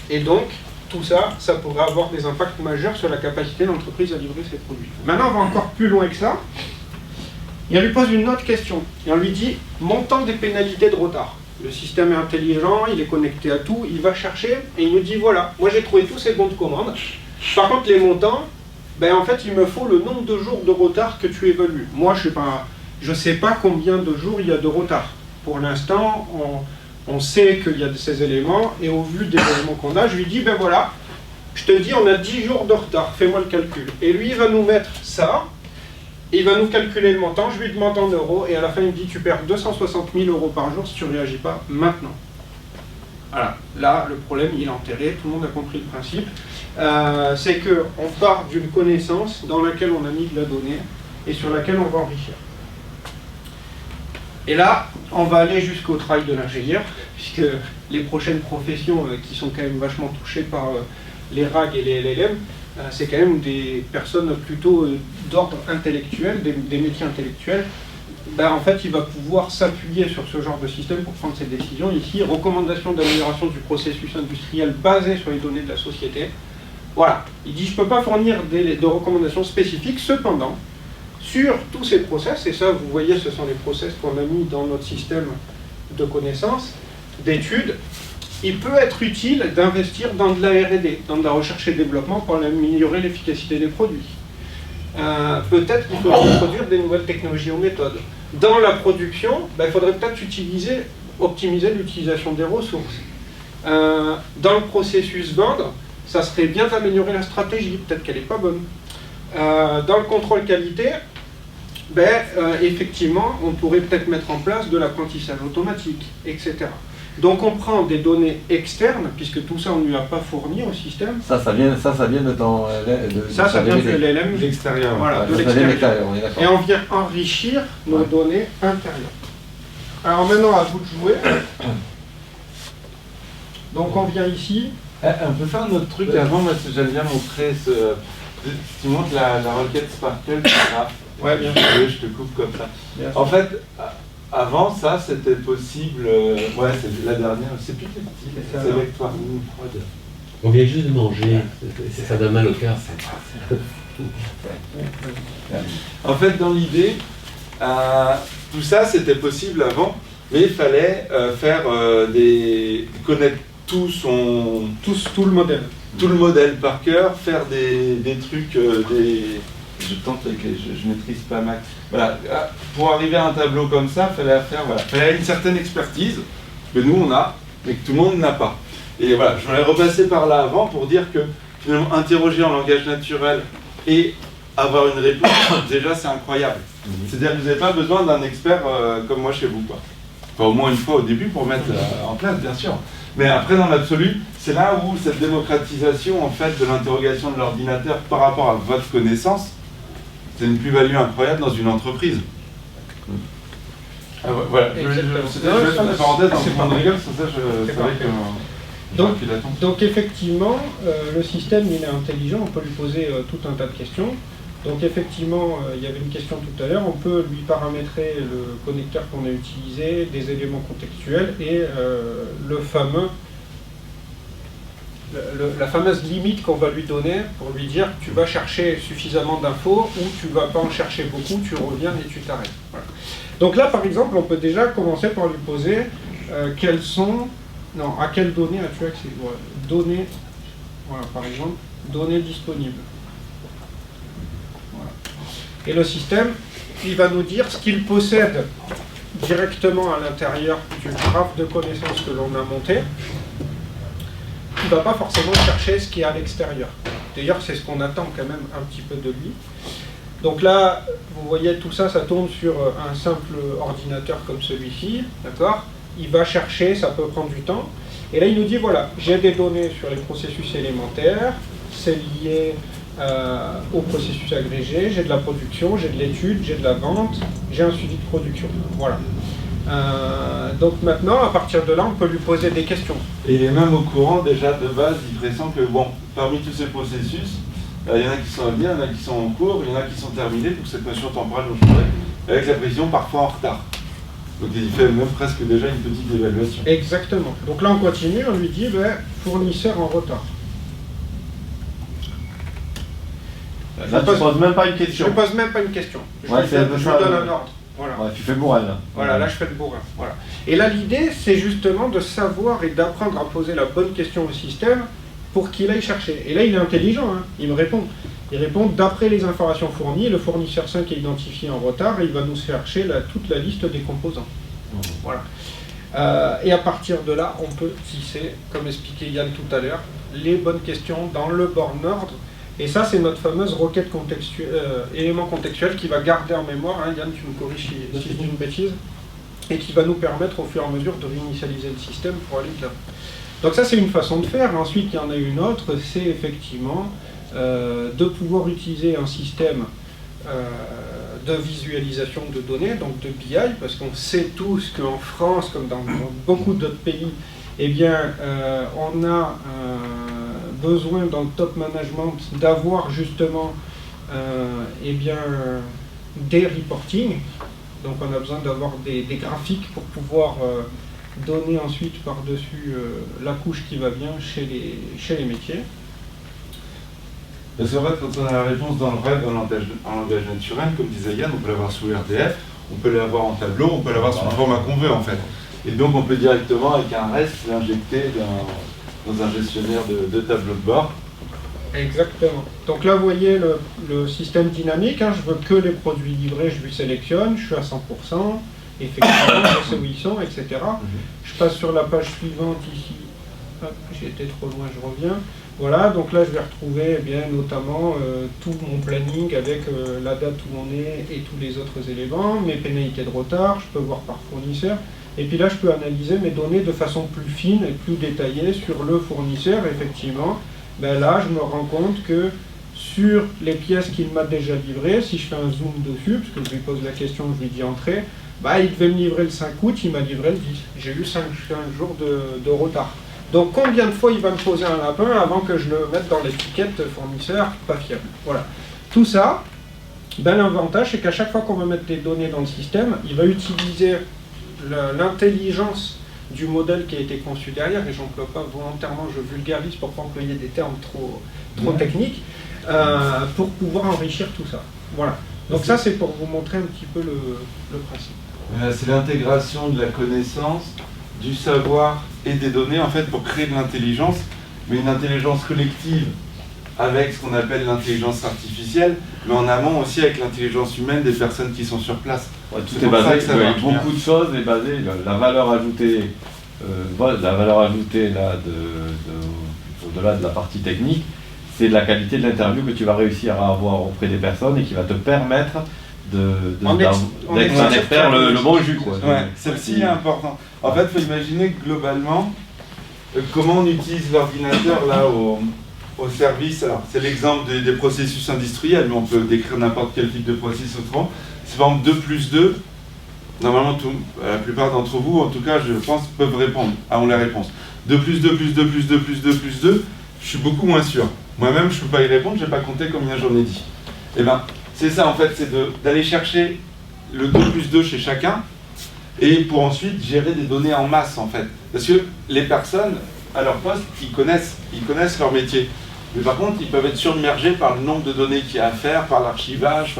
et donc tout ça, ça pourrait avoir des impacts majeurs sur la capacité de l'entreprise à livrer ses produits. Maintenant, on va encore plus loin que ça, et on lui pose une autre question, et on lui dit « montant des pénalités de retard ». Le système est intelligent, il est connecté à tout, il va chercher, et il nous dit « voilà, moi j'ai trouvé tous ces bons de commande, par contre les montants, ben en fait il me faut le nombre de jours de retard que tu évalues. Moi je sais pas combien de jours il y a de retard. Pour l'instant, on sait qu'il y a ces éléments, et au vu des éléments qu'on a, je lui dis, ben voilà, je te dis, on a 10 jours de retard, fais-moi le calcul. Et lui, il va nous mettre ça, et il va nous calculer le montant, je lui demande en euros, et à la fin, il me dit, tu perds 260 000 euros par jour si tu ne réagis pas maintenant. Voilà, là, le problème, il est enterré, tout le monde a compris le principe. C'est qu'on part d'une connaissance dans laquelle on a mis de la donnée, et sur laquelle on va enrichir. Et là, on va aller jusqu'au travail de l'ingénieur, puisque les prochaines professions qui sont quand même vachement touchées par les RAG et les LLM, c'est quand même des personnes plutôt d'ordre intellectuel, des métiers intellectuels. Ben, en fait, il va pouvoir s'appuyer sur ce genre de système pour prendre ses décisions. Ici, recommandation d'amélioration du processus industriel basé sur les données de la société. Voilà, il dit, je ne peux pas fournir de recommandations spécifiques, cependant, sur tous ces process, et ça, vous voyez, ce sont les process qu'on a mis dans notre système de connaissances, d'études, il peut être utile d'investir dans de la R&D, dans de la recherche et développement pour améliorer l'efficacité des produits. Peut-être qu'il faut introduire des nouvelles technologies ou méthodes. Dans la production, ben, il faudrait peut-être optimiser l'utilisation des ressources. Dans le processus vendre, ça serait bien d'améliorer la stratégie, peut-être qu'elle n'est pas bonne. Dans le contrôle qualité, ben, effectivement, on pourrait peut-être mettre en place de l'apprentissage automatique, etc. Donc on prend des données externes, puisque tout ça on ne lui a pas fourni au système. Ça vient de ton... Ça vient de l'LM. De l'extérieur. Voilà, de l'extérieur. Et on vient enrichir nos données intérieures. Alors maintenant, à vous de jouer. Donc on vient ici. On peut faire notre truc avant, moi j'aime bien montrer ce... Tu montres la requête Sparkle, Ouais, bien sûr. Oui, je te coupe comme ça. En fait, avant ça, c'était possible. Ouais, c'est la dernière. C'est plus petit. C'est avec toi. On vient juste de manger. Ça donne mal au cœur. En fait, dans l'idée, tout ça, c'était possible avant, mais il fallait connaître tout le modèle. Tout le modèle par cœur, faire des trucs, je tente que je maîtrise pas max. Voilà, pour arriver à un tableau comme ça, fallait une certaine expertise que nous on a, mais que tout le monde n'a pas. Et voilà, je voulais repasser par là avant pour dire que finalement interroger en langage naturel et avoir une réponse, déjà c'est incroyable. C'est-à-dire que vous n'avez pas besoin d'un expert comme moi chez vous, quoi. Enfin, au moins une fois au début pour mettre en place, bien sûr. Mais après, dans l'absolu, c'est là où cette démocratisation en fait, de l'interrogation de l'ordinateur par rapport à votre connaissance, c'est une plus-value incroyable dans une entreprise. Voilà, je vais mettre la parenthèse dans le monde de rigole, sur ça je savais que... Donc effectivement, le système il est intelligent, on peut lui poser tout un tas de questions. Donc effectivement, il y avait une question tout à l'heure, on peut lui paramétrer le connecteur qu'on a utilisé, des éléments contextuels et la fameuse limite qu'on va lui donner pour lui dire tu vas chercher suffisamment d'infos ou tu vas pas en chercher beaucoup, tu reviens et tu t'arrêtes. Voilà. Donc là par exemple, on peut déjà commencer par lui poser à quelles données as-tu accès? Voilà. Données, voilà, par exemple, données disponibles. Et le système, il va nous dire ce qu'il possède directement à l'intérieur du graphe de connaissances que l'on a monté. Il ne va pas forcément chercher ce qui est à l'extérieur. D'ailleurs, c'est ce qu'on attend quand même un petit peu de lui. Donc là, vous voyez, tout ça, ça tourne sur un simple ordinateur comme celui-ci, d'accord? Il va chercher, ça peut prendre du temps. Et là, il nous dit, voilà, j'ai des données sur les processus élémentaires, c'est lié au processus agrégé, j'ai de la production, j'ai de l'étude, j'ai de la vente, j'ai un suivi de production. Voilà. Donc maintenant, à partir de là, on peut lui poser des questions. Et il est même au courant déjà de base, il pressent que bon, parmi tous ces processus, il y en a qui sont à venir, il y en a qui sont en cours, il y en a qui sont terminés, donc cette notion temporelle dont je parlais, avec la précision parfois en retard. Donc il fait même presque déjà une petite évaluation. Exactement. Donc là on continue, on lui dit ben, fournisseur en retard. Là, tu ne poses même pas une question. Je ne pose même pas une question. Je Ouais, lui donne un ordre. Voilà. Ouais, tu fais le bourrin là. Voilà, là je fais le bourrin. Voilà. Et là l'idée c'est justement de savoir et d'apprendre à poser la bonne question au système pour qu'il aille chercher. Et là il est intelligent, hein. Il me répond. Il répond d'après les informations fournies, le fournisseur 5 est identifié en retard et il va nous chercher toute la liste des composants. Voilà. Et à partir de là, on peut tisser, comme expliquait Yann tout à l'heure, les bonnes questions dans le born ordre. Et ça, c'est notre fameuse requête élément contextuel qui va garder en mémoire, hein, Yann, tu me corriges si je dis une bêtise, et qui va nous permettre au fur et à mesure de réinitialiser le système pour aller de l'avant. Donc ça, c'est une façon de faire. Ensuite, il y en a une autre, c'est effectivement de pouvoir utiliser un système de visualisation de données, donc de BI, parce qu'on sait tous qu'en France, comme dans beaucoup d'autres pays, eh bien, on a besoin dans le top management d'avoir justement eh bien, des reporting. Donc on a besoin d'avoir des graphiques pour pouvoir donner ensuite par-dessus la couche qui va bien chez les métiers. Parce qu'en fait, quand on a la réponse dans le rêve, en langage naturel, comme disait Yann, on peut l'avoir sous RDF, on peut l'avoir en tableau, on peut l'avoir sous le format qu'on veut en fait. Et donc on peut directement, avec un REST, l'injecter dans un gestionnaire de tableau de bord. Exactement. Donc là, vous voyez le système dynamique, hein, je veux que les produits livrés, je lui sélectionne, je suis à 100%, effectivement, je sais où ils sont, etc. Je passe sur la page suivante ici. Hop, j'ai été trop loin, je reviens. Voilà, donc là je vais retrouver eh bien, notamment tout mon planning avec la date où on est et tous les autres éléments, mes pénalités de retard, je peux voir par fournisseur. Et puis là je peux analyser mes données de façon plus fine et plus détaillée sur le fournisseur. Effectivement, ben là je me rends compte que sur les pièces qu'il m'a déjà livrées, si je fais un zoom dessus, parce que je lui pose la question, je lui dis entrée, bah, il devait me livrer le 5 août, il m'a livré le 10. J'ai eu 5 jours de retard. Donc combien de fois il va me poser un lapin avant que je le mette dans l'étiquette fournisseur pas fiable. Voilà. Tout ça, ben, l'avantage c'est qu'à chaque fois qu'on va mettre des données dans le système, il va utiliser l'intelligence du modèle qui a été conçu derrière, et j'emploie pas volontairement, je vulgarise pour pas employer des termes trop techniques, pour pouvoir enrichir tout ça. Voilà. Donc ça c'est pour vous montrer un petit peu le principe. C'est l'intégration de la connaissance, du savoir et des données en fait pour créer de l'intelligence, mais une intelligence collective avec ce qu'on appelle l'intelligence artificielle, mais en amont aussi avec l'intelligence humaine des personnes qui sont sur place. Ouais, tout est basé, beaucoup de choses est basé, la valeur ajoutée là au-delà de la partie technique, c'est de la qualité de l'interview que tu vas réussir à avoir auprès des personnes et qui va te permettre d'être un expert le bon jus. Ouais, celle-ci est importante. En fait, il faut imaginer que globalement, comment on utilise l'ordinateur là au service. Alors, c'est l'exemple des processus industriels, mais on peut décrire n'importe quel type de processus autrement. C'est par exemple 2 plus 2. Normalement, la plupart d'entre vous, en tout cas, je pense, peuvent répondre, ont la réponse. 2 plus 2 plus 2 plus 2 plus 2 plus 2, je suis beaucoup moins sûr. Moi-même, je ne peux pas y répondre, je n'ai pas compté combien j'en ai dit. Eh bien, c'est ça en fait, c'est d'aller chercher le 2 plus 2 chez chacun, et pour ensuite gérer des données en masse en fait. Parce que les personnes, à leur poste, ils connaissent leur métier. Mais par contre, ils peuvent être submergés par le nombre de données qu'il y a à faire, par l'archivage.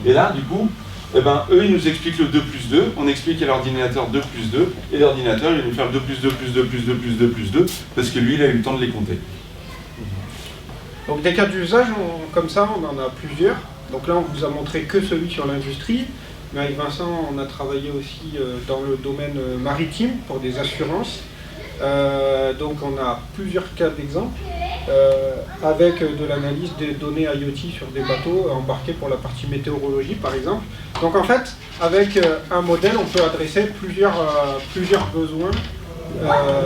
Et là, du coup, eh ben, eux, ils nous expliquent le 2 plus 2, on explique à l'ordinateur 2 plus 2, et l'ordinateur, il va nous faire 2 plus 2 plus 2 plus 2 plus 2 plus 2, parce que lui, il a eu le temps de les compter. Donc des cas d'usage, comme ça, on en a plusieurs. Donc là, on vous a montré que celui sur l'industrie, mais avec Vincent, on a travaillé aussi dans le domaine maritime pour des assurances. Donc on a plusieurs cas d'exemple, avec de l'analyse des données IoT sur des bateaux embarqués pour la partie météorologie par exemple. Donc en fait, avec un modèle, on peut adresser plusieurs besoins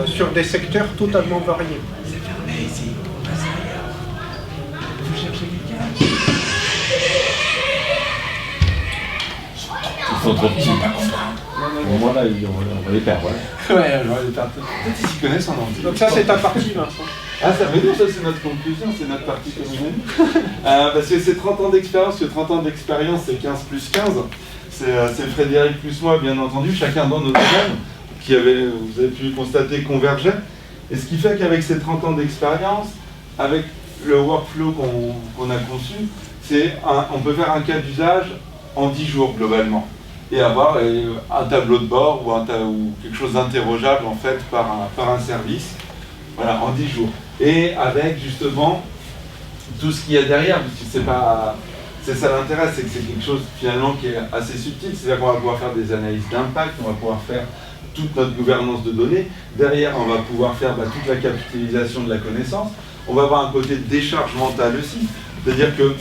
sur des secteurs totalement variés. C'est fermé ici, on passe ailleurs. Vous cherchez quelqu'un? Ils sont trop petits. Au moment là, on va les perdre. Ouais, on va les perdre. Peut-être qu'ils s'y connaissent en anglais. Donc ça, c'est ta partie, Vincent. Ah, ça veut dire ça, c'est notre conclusion, c'est notre partie commune. Parce que c'est 30 ans d'expérience, que 30 ans d'expérience, c'est 15 plus 15. C'est Frédéric plus moi, bien entendu, chacun dans nos domaines, qui vous avez pu constater, convergeait. Et ce qui fait qu'avec ces 30 ans d'expérience, avec le workflow qu'on a conçu, on peut faire un cas d'usage en 10 jours globalement. Et avoir un tableau de bord ou quelque chose d'interrogeable en fait par un service, voilà, en 10 jours. Et avec justement tout ce qu'il y a derrière, parce que c'est ça l'intérêt, c'est que c'est quelque chose finalement qui est assez subtil, c'est-à-dire qu'on va pouvoir faire des analyses d'impact, on va pouvoir faire toute notre gouvernance de données, derrière on va pouvoir faire toute la capitalisation de la connaissance, on va avoir un côté de décharge mentale aussi, c'est-à-dire que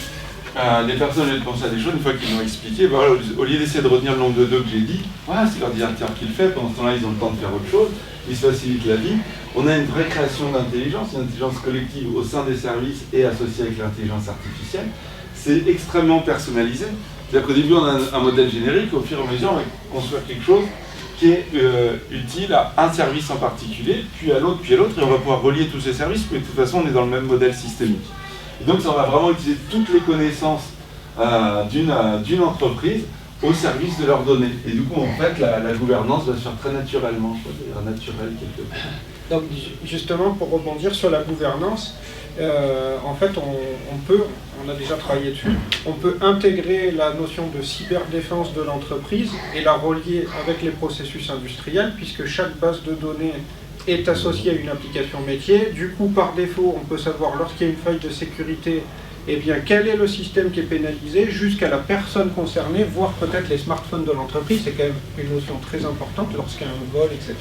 les personnes viennent penser à des choses, une fois qu'ils l'ont expliqué, voilà, au lieu d'essayer de retenir le nombre de deux que j'ai dit, voilà, c'est l'ordinateur qui le fait, pendant ce temps-là ils ont le temps de faire autre chose, ils se facilitent la vie. On a une vraie création d'intelligence, une intelligence collective au sein des services et associée avec l'intelligence artificielle. C'est extrêmement personnalisé, c'est-à-dire qu'au début on a un modèle générique, au fur et à mesure on va construire quelque chose qui est utile à un service en particulier, puis à l'autre, et on va pouvoir relier tous ces services, mais de toute façon on est dans le même modèle systémique. Et donc ça, on va vraiment utiliser toutes les connaissances d'une entreprise au service de leurs données. Et du coup, en fait, la gouvernance va se faire très naturellement, je veux dire, naturel quelque part. Donc justement, pour rebondir sur la gouvernance, en fait, on a déjà travaillé dessus, on peut intégrer la notion de cyberdéfense de l'entreprise et la relier avec les processus industriels, puisque chaque base de données est associée à une application métier. Du coup, par défaut, on peut savoir lorsqu'il y a une faille de sécurité, eh bien, quel est le système qui est pénalisé, jusqu'à la personne concernée, voire peut-être les smartphones de l'entreprise. C'est quand même une notion très importante lorsqu'il y a un vol, etc.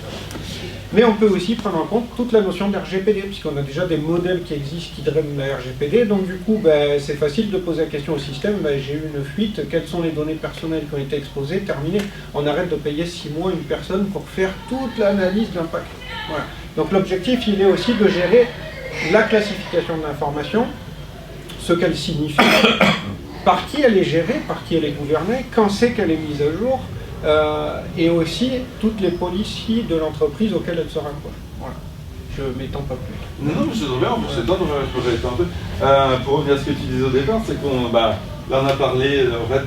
Mais on peut aussi prendre en compte toute la notion de RGPD, puisqu'on a déjà des modèles qui existent qui drainent la RGPD. Donc du coup, c'est facile de poser la question au système, j'ai eu une fuite, quelles sont les données personnelles qui ont été exposées, terminé. On arrête de payer 6 mois une personne pour faire toute l'analyse d'impact. Voilà. Donc l'objectif, il est aussi de gérer la classification de l'information, ce qu'elle signifie, par qui elle est gérée, par qui elle est gouvernée, quand c'est qu'elle est mise à jour, et aussi toutes les policiers de l'entreprise auxquelles elle se raccroche. Voilà. Je m'étends pas plus. Non, mais c'est trop bien, on peut s'étendre, je pourrais être un peu. Pour revenir à ce que tu disais au départ, c'est qu'on là on a parlé en fait,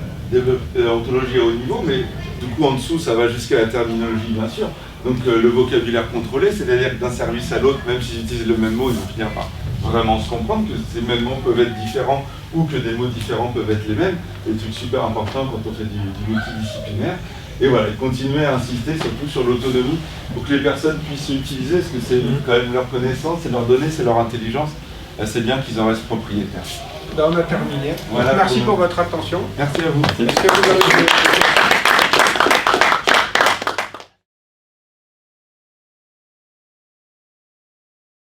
d'ontologie à haut niveau, mais du coup en dessous ça va jusqu'à la terminologie bien sûr. Donc le vocabulaire contrôlé, c'est-à-dire que d'un service à l'autre, même s'ils utilisent le même mot, ils vont finir par vraiment se comprendre que ces mêmes mots peuvent être différents ou que des mots différents peuvent être les mêmes. C'est des trucs super importants quand on fait du multidisciplinaire. Et voilà, continuer à insister surtout sur l'autonomie pour que les personnes puissent utiliser, parce que c'est quand même leur connaissance, c'est leurs données, c'est leur intelligence. C'est bien qu'ils en restent propriétaires. On a terminé. Voilà, merci pour votre attention. Merci à vous. Est-ce que vous avez...